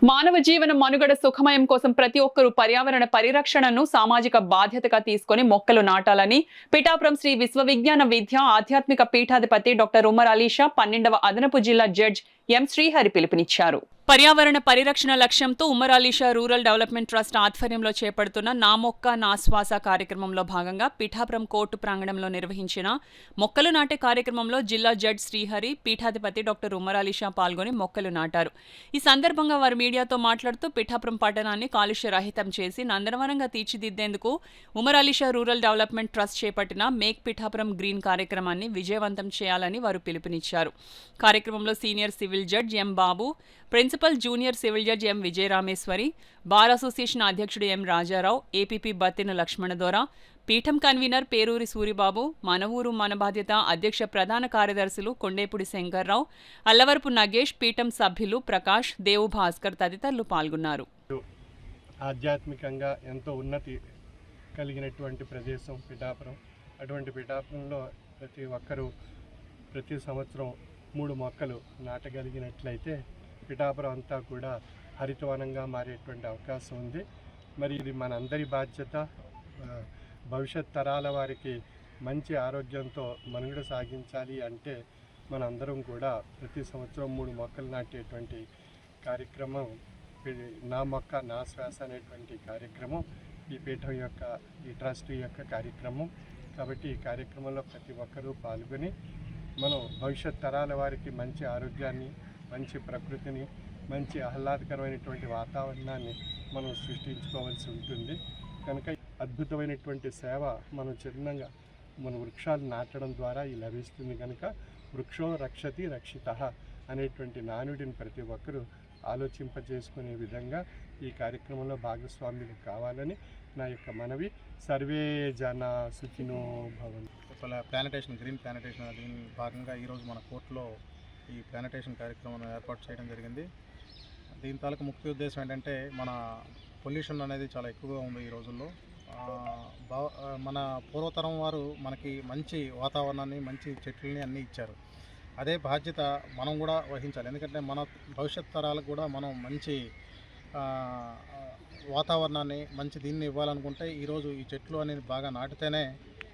మానవ జీవన మనుగడ సుఖమయం కోసం ప్రతి ఒక్కరూ పర్యావరణ పరిరక్షణను సామాజిక బాధ్యతగా తీసుకొని మొక్కలు నాటాలని పిఠాపురం శ్రీ విశ్వవిజ్ఞాన విద్య ఆధ్యాత్మిక పీఠాధిపతి డాక్టర్ ఉమర్ అలీషా 12వ అదనపు జిల్లా జడ్జ్ ఎం శ్రీహరి పిలుపునిచ్చారు. పర్యావరణ పరిరక్షణ లక్ష్యంతో Umar Alisha rural development trust ఆధ్వర్యంలో చేపడుతున్న నా మొక్క నా శ్వాస కార్యక్రమంలో భాగంగా పిఠాపురం కోర్టు ప్రాంగణంలో నిర్వహించిన మొక్కలు నాటే కార్యక్రమంలో జిల్లా జడ్జ్ శ్రీహరి, పీఠాధిపతి డాక్టర్ ఉమర్ అలీషా పాల్గొని మొక్కలు నాటారు. ఈ సందర్భంగా వారు మీడియాతో మాట్లాడుతూ పిఠాపురం పట్టణాన్ని కాలుష్య రహితం చేసి నందనవనంగా తీర్చిదిద్దేందుకు Umar Alisha rural development trust చేపట్టిన మేక్ పిఠాపురం గ్రీన్ కార్యక్రమాన్ని విజయవంతం చేయాలని వారు పిలుపునిచ్చారు. కార్యక్రమంలో senior civil judge M Babu, principal junior civil judge M Vijayarameshwari, bar association అధ్యక్షుడు ఎం రాజారావు, ఏపీపీ బత్తిన లక్ష్మణదొర, పీఠం కన్వీనర్ పేరూరి సూరిబాబు, మన ఊరు మన బాధ్యత అధ్యక్ష ప్రధాన కార్యదర్శులు కొండేపూడి శంకర్రావు, అల్లవరపు నగేష్, పీఠం సభ్యులు ప్రకాష్, దేవు భాస్కర్ తదితరులు పాల్గొన్నారు. ఆధ్యాత్మికంగా ఎంతో ఉన్నతి కలిగినటువంటి ప్రదేశం పిఠాపురం. అటువంటి పిఠాపురంలో ప్రతి ఒక్కరూ ప్రతి సంవత్సరం 3 మొక్కలు నాటగలిగినట్లయితే పిఠాపురం అంతా కూడా హరితవనంగా మారేటువంటి అవకాశం ఉంది. మరి ఇది మనందరి బాధ్యత. భవిష్యత్ తరాల వారికి మంచి ఆరోగ్యంతో మనుగడ సాగించాలి అంటే మనందరం కూడా ప్రతి సంవత్సరం 3 మొక్కలు నాటేటువంటి కార్యక్రమం, నా మొక్క నా శ్వాస అనేటువంటి కార్యక్రమం ఈ పీఠం యొక్క ఈ ట్రస్ట్ యొక్క కార్యక్రమం. కాబట్టి ఈ కార్యక్రమంలో ప్రతి ఒక్కరూ పాల్గొని మనం భవిష్యత్ తరాల వారికి మంచి ఆరోగ్యాన్ని, మంచి ప్రకృతిని, మంచి ఆహ్లాదకరమైనటువంటి వాతావరణాన్ని మనం సృష్టించుకోవాల్సి ఉంటుంది. కనుక అద్భుతమైనటువంటి సేవ మనం చిన్నగా మన వృక్షాలు నాటడం ద్వారా ఈ లభిస్తుంది. కనుక వృక్షో రక్షతి రక్షితః అనేటువంటి నానుడిని ప్రతి ఒక్కరూ ఆలోచింపజేసుకునే విధంగా ఈ కార్యక్రమంలో భాగస్వామ్యులు కావాలని నా యొక్క మనవి. సర్వే జన సుఖినో భవంతు. ప్లానటేషన్, గ్రీన్ ప్లానటేషన్, దీని భాగంగా ఈరోజు మన కోర్టులో ఈ ప్లానటేషన్ కార్యక్రమం ఏర్పాటు చేయడం జరిగింది. దీని తాలూకు ముఖ్య ఉద్దేశం ఏంటంటే మన పొల్యూషన్ అనేది చాలా ఎక్కువగా ఉంది ఈ రోజుల్లో. మన పూర్వతరం వారు మనకి మంచి వాతావరణాన్ని, మంచి చెట్లని అన్నీ ఇచ్చారు. అదే బాధ్యత మనం కూడా వహించాలి. ఎందుకంటే మన భవిష్యత్ తరాలకు కూడా మనం మంచి వాతావరణాన్ని, మంచి దీన్ని ఇవ్వాలనుకుంటే ఈరోజు ఈ చెట్లు అనేది బాగా నాటితేనే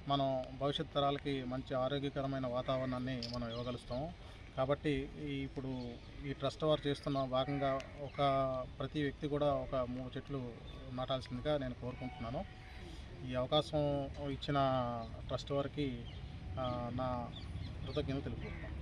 మనం భవిష్యత్ తరాలకి మంచి ఆరోగ్యకరమైన వాతావరణాన్ని మనం ఇవ్వగలుగుతాము. కాబట్టి ఇప్పుడు ఈ ట్రస్ట్ వారు చేస్తున్న భాగంగా ప్రతి వ్యక్తి కూడా ఒక 3 చెట్లు నాటాల్సిందిగా నేను కోరుకుంటున్నాను. ఈ అవకాశం ఇచ్చిన ట్రస్ట్ వారికి నా కృతజ్ఞతలు తెలుపుకుంటున్నాను.